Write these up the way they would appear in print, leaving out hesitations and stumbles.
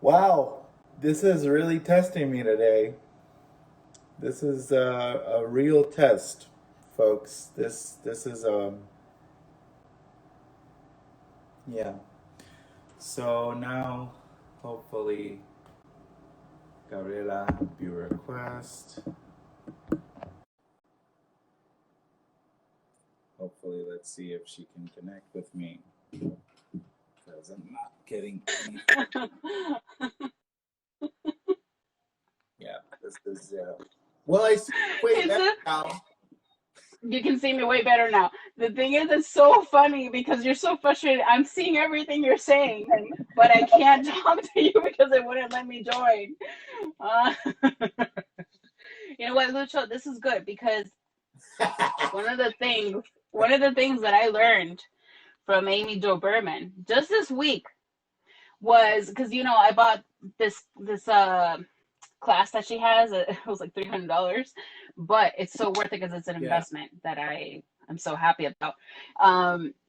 Wow, this is really testing me today. This is a real test, folks. This is yeah. So now, hopefully, Gabriela, view request. Hopefully, let's see if she can connect with me because I'm not getting anything. Yeah, this is. Well, I see way better now. You can see me way better now. The thing is, it's so funny because you're so frustrated. I'm seeing everything you're saying, but I can't talk to you because it wouldn't let me join. Uh, you know what, Lucho? This is good because one of the things, one of the things that I learned from Amy Jo Berman just this week was because I bought this class that she has. It was like $300, but it's so worth it because it's an Yeah. investment that I'm so happy about.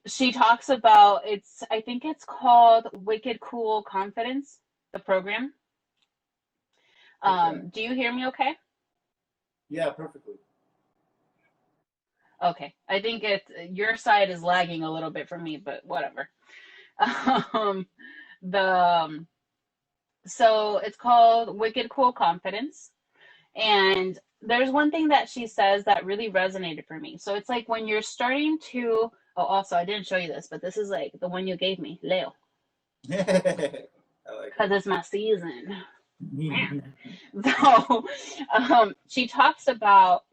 She talks about I think it's called Wicked Cool Confidence, the program. Okay. Do you hear me okay? Yeah, perfectly. Okay. I think your side is lagging a little bit for me, but whatever. Um, the so it's called Wicked Cool Confidence. And there's one thing that she says that really resonated for me. So it's like when you're starting to, oh, also, I didn't show you this, but this is like the one you gave me, Leo, I like because it's my season. it. So she talks about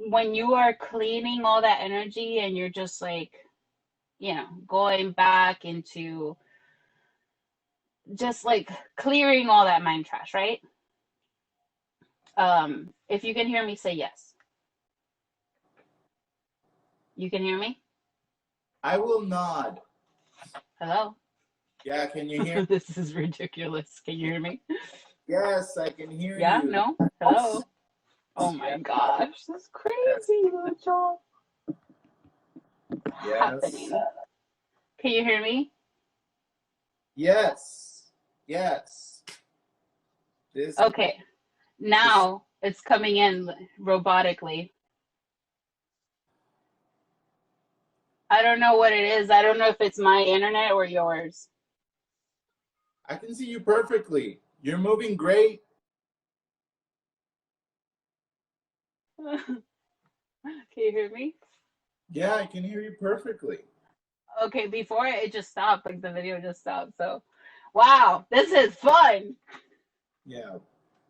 when you are cleaning all that energy and you're just like, going back into just like clearing all that mind trash, right? If you can hear me, say yes. You can hear me? I will nod. Hello? Yeah, can you hear? This is ridiculous. Can you hear me? Yes, I can hear Yeah? you. No? Hello? Oh Yeah, my gosh, that's yes, crazy, Lucho. What's yes, happening? Can you hear me? yes, yes. This, Okay, this. now it's coming in robotically. I don't know what it is. I don't know if it's my internet or yours. I can see you perfectly. You're moving great. Can you hear me? Yeah, I can hear you perfectly. Okay, before it just stopped, like the video just stopped. So, wow, this is fun. Yeah.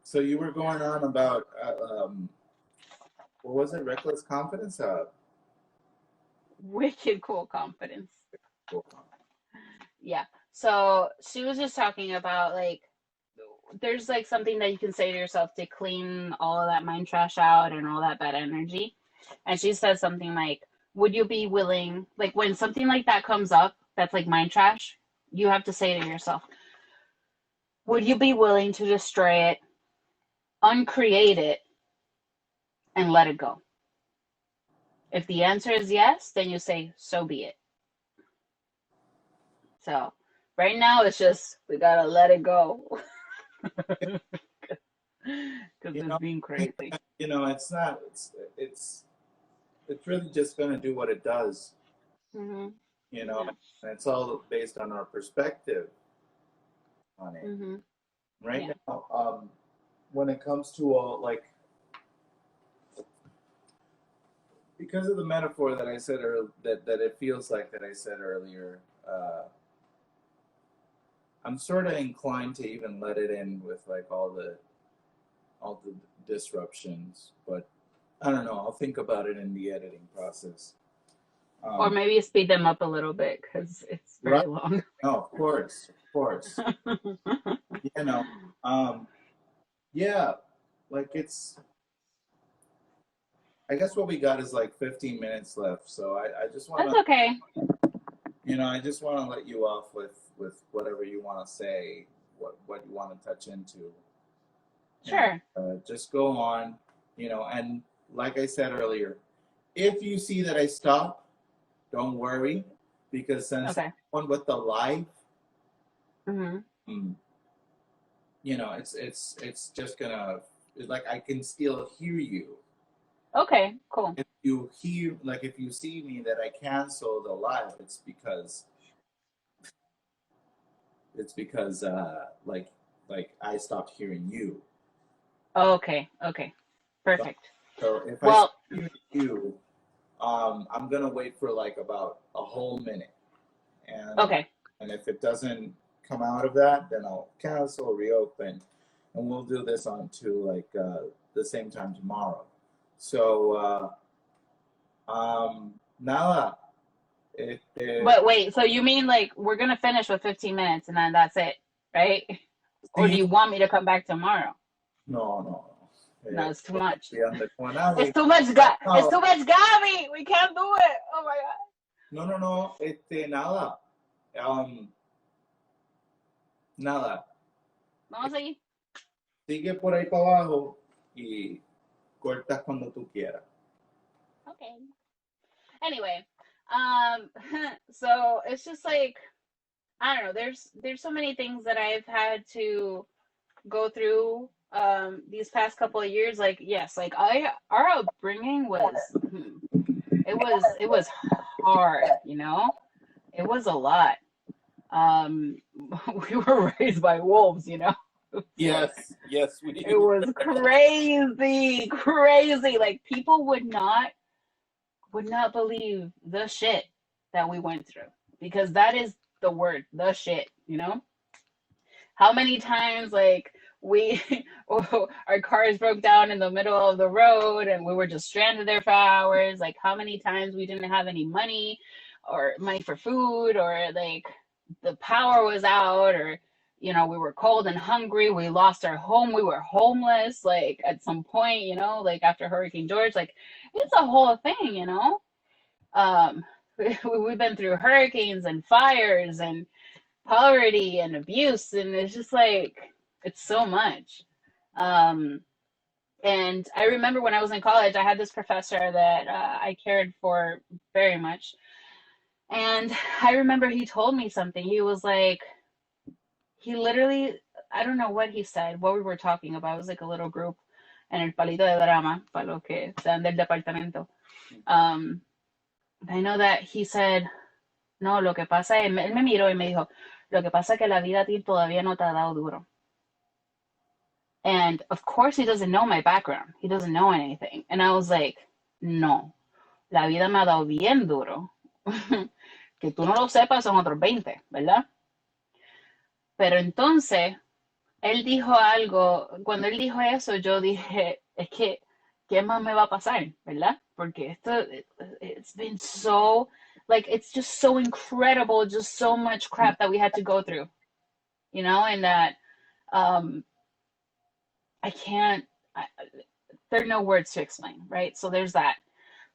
So you were going on about what was it? Reckless confidence. Wicked cool confidence. Cool. Yeah. So she was just talking about like there's like something that you can say to yourself to clean all of that mind trash out and all that bad energy. And she says something like, would you be willing, like when something like that comes up, that's like mind trash, you have to say to yourself, would you be willing to destroy it, uncreate it, and let it go? If the answer is yes, then you say, so be it. So right now it's just, we gotta let it go. Because You it's know, being crazy. it's not. It's really just gonna do what it does. Hmm. You know, Yeah. and it's all based on our perspective on it. Hmm. Right Yeah. now, when it comes to all like because of the metaphor that I said earlier, that it feels like that I said earlier, I'm sort of inclined to even let it in with like all the disruptions, but I don't know. I'll think about it in the editing process. Or Um, maybe speed them up a little bit because it's right? very long. No, of course, of course. You know, um, yeah, like it's. I guess what we got is like 15 minutes left, so I just want That's to, okay. I just want to let you off with whatever you want to say, what you want to touch into, and Sure. just go on, and like I said earlier, if you see that I stop, don't worry, because since I'm Okay. on with the live, Hmm. mm, you know, it's just gonna, like, I can still hear you. Okay, cool. If you hear, like, if you see me that I cancel the live, it's because like I stopped hearing you. Okay, okay, So, perfect. so if I stop Well, hearing you, I'm gonna wait for like about a whole minute, and okay. and if it doesn't come out of that, then I'll cancel, reopen, and we'll do this on to like the same time tomorrow. So nada, But wait, so you mean like we're gonna finish with 15 minutes and then that's it, right? Or do sí, you want me to come back tomorrow? no, no, no. No, it's too much. Como nadie, It's too much, it's too much, Gabby. We can't do it. Oh my god. no, no, no, nada, um, nada. Vamos a seguir. Sigue por ahí para abajo y cortas cuando tú quieras. Okay. Anyway, um, so it's just like I don't know. There's so many things that I've had to go through these past couple of years. Like yes, like our upbringing was it was hard, you know. It was a lot. Um, we were raised by wolves, you know. Like Yes, yes, it we. was crazy, crazy. Like people would not believe the shit that we went through because that is the word, the shit, you know? How many times like we our cars broke down in the middle of the road and we were just stranded there for hours, like how many times we didn't have any money or money for food or like the power was out or you know we were cold and hungry, we lost our home, we were homeless like at some point, you know, like after Hurricane George, like it's a whole thing, you know. um we've been through hurricanes and fires and poverty and abuse and it's just like it's so much. um and I remember when I was in college I had this professor that I cared for very much, and I remember he told me something. He was like, he literally, I don't know what he said, what we were talking about. It was like a little group en el palito de drama para los que sean del departamento. um I know that he said, no, lo que pasa es, él me miró y me dijo, lo que pasa es que la vida a ti todavía no te ha dado duro. And of course, he doesn't know my background. He doesn't know anything. And I was like, no, la vida me ha dado bien duro. Que tú no lo sepas son otros 20, ¿verdad? Pero entonces, él dijo algo, cuando él dijo eso, yo dije, es que, ¿qué más me va a pasar? ¿Verdad? Porque esto, it's been so, like, it's just so incredible, just so much crap that we had to go through, you know, and that um, I can't, there are no words to explain, right? So there's that.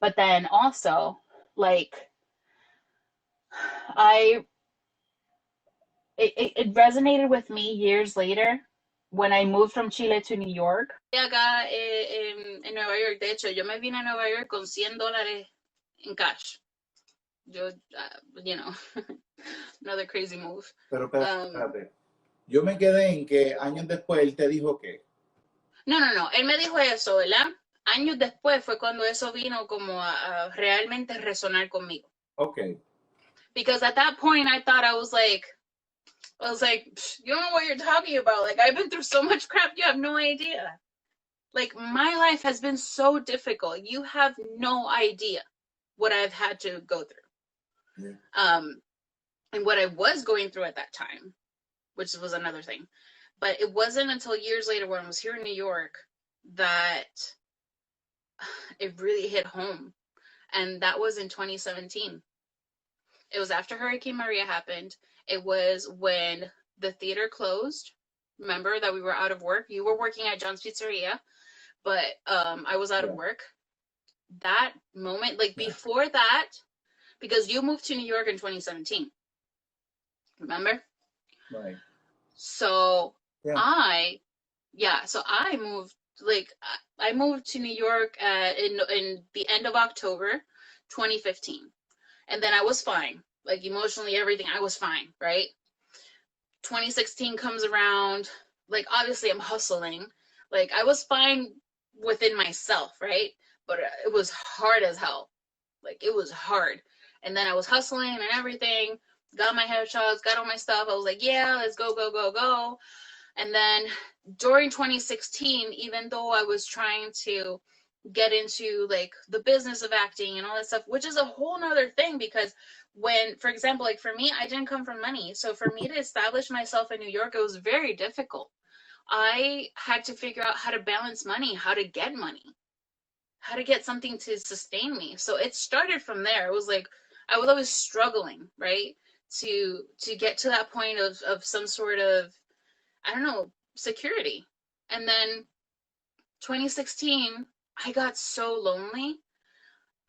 But then also, like, I, it resonated with me years later when I moved from Chile to New York. Acá en Nueva York, de hecho, yo me vine a Nueva York con $100 en cash. Yo, you know, another crazy move. Pero espérate. Yo me quedé en que años después él te dijo que. No, no, no. Él me dijo eso, ¿verdad? Años después fue cuando eso vino como a realmente resonar conmigo. Okay. Because at that point I thought I was like, you don't know what you're talking about. Like, I've been through so much crap, you have no idea. Like, my life has been so difficult. You have no idea what I've had to go through. Yeah. And what I was going through at that time, which was another thing. But it wasn't until years later when I was here in New York that it really hit home. And that was in 2017. It was after Hurricane Maria happened. It was when the theater closed. Remember that we were out of work? You were working at John's Pizzeria, but I was out of work. That moment, like before that, because you moved to New York in 2017. Remember? Right. So I moved, like, I moved to New York in the end of October 2015. And then I was fine. Like, emotionally, everything, I was fine, right? 2016 comes around. like obviously I'm hustling. Like I was fine within myself, right? But it was hard as hell. Like it was hard. And then I was hustling and everything. Got my headshots, got all my stuff. I was like, yeah, let's go, go, go, go. And then during 2016, even though I was trying to get into like the business of acting and all that stuff, which is a whole nother thing because when, for example, like for me, I didn't come from money. So for me to establish myself in New York, it was very difficult. I had to figure out how to balance money, how to get money, how to get something to sustain me. So it started from there. It was like I was always struggling, right? To get to that point of some sort of, I don't know, security. And then 2016, I got so lonely.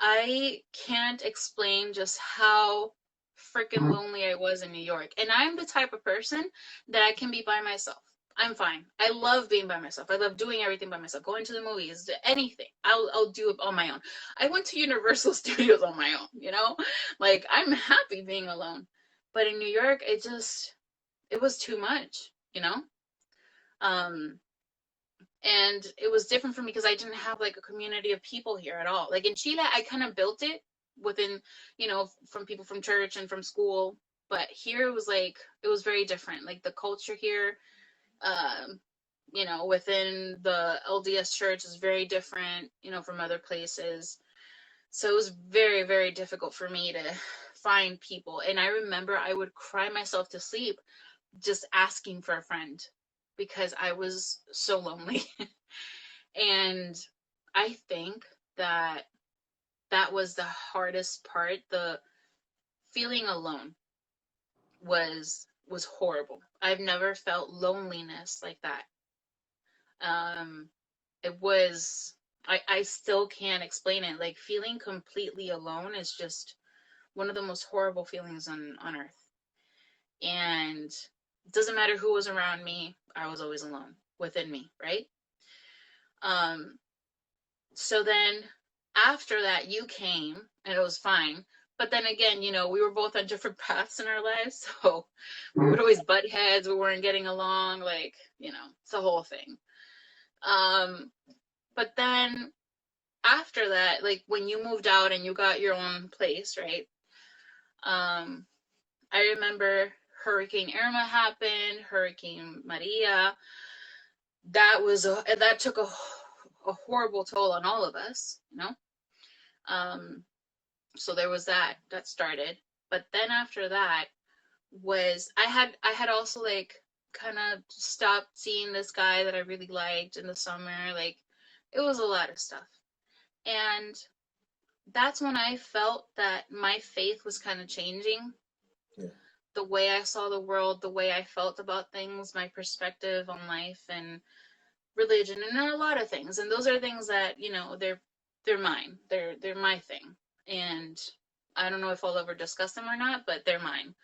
I can't explain just how freaking lonely I was in New York. And I'm the type of person that I can be by myself. I'm fine. I love being by myself. I love doing everything by myself. Going to the movies, anything. I'll do it on my own. I went to Universal Studios on my own, you know? Like I'm happy being alone. But in New York, it was too much, you know? Um and it was different for me because I didn't have like a community of people here at all. Like in Chile, I kind of built it within, you know, from people from church and from school. But here it was like it was very different. Like the culture here, um, you know, within the LDS church is very different, you know, from other places. So it was very, very difficult for me to find people. And I remember I would cry myself to sleep just asking for a friend because I was so lonely. And I think that that was the hardest part. The feeling alone was horrible. I've never felt loneliness like that. Um, it was I still can't explain it. Like feeling completely alone is just one of the most horrible feelings on earth. And it doesn't matter who was around me, I was always alone within me, right? Um, so then after that you came and it was fine, but then again, you know, we were both on different paths in our lives, so we would always butt heads, we weren't getting along, like, you know, it's a whole thing. um but then after that, like when you moved out and you got your own place, right? um I remember Hurricane Irma happened, Hurricane Maria. That took a horrible toll on all of us, you know. um so there was that started. But then after that was I had also like kind of stopped seeing this guy that I really liked in the summer. Like it was a lot of stuff. And that's when I felt that my faith was kind of changing. Yeah. The way I saw the world, the way I felt about things, my perspective on life and religion and a lot of things. And those are things that, you know, they're mine. They're my thing. And I don't know if I'll ever discuss them or not, but they're mine.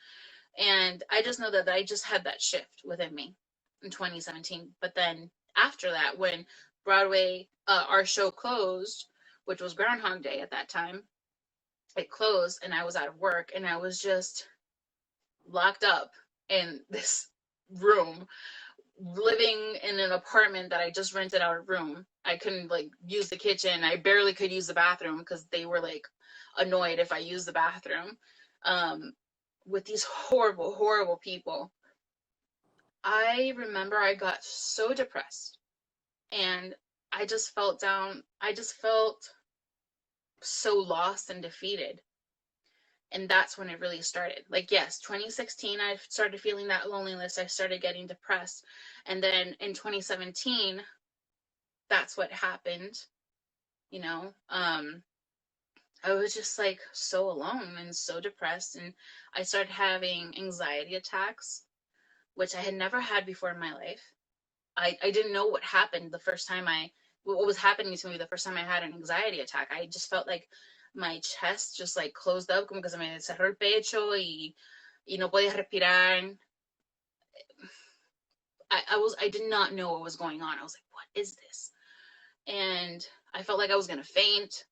And I just know that I just had that shift within me in 2017. But then after that, when Broadway, our show closed, which was Groundhog Day at that time, it closed and I was out of work and I was just locked up in this room, living in an apartment that I just rented out a room. I couldn't like use the kitchen. I barely could use the bathroom because they were like annoyed if I used the bathroom. Um, with these horrible, horrible people. I remember I got so depressed and I just felt down. I just felt so lost and defeated. And that's when it really started. Like, yes, 2016, I started feeling that loneliness. I started getting depressed. And then in 2017, that's what happened, you know. I was just like so alone and so depressed. And I started having anxiety attacks, which I had never had before in my life. I didn't know what happened the first time what was happening to me the first time I had an anxiety attack. I just felt like my chest just like closed up, como que se me cerró el pecho y no podía respirar. I did not know what was going on. I was like, what is this? And I felt like I was gonna faint.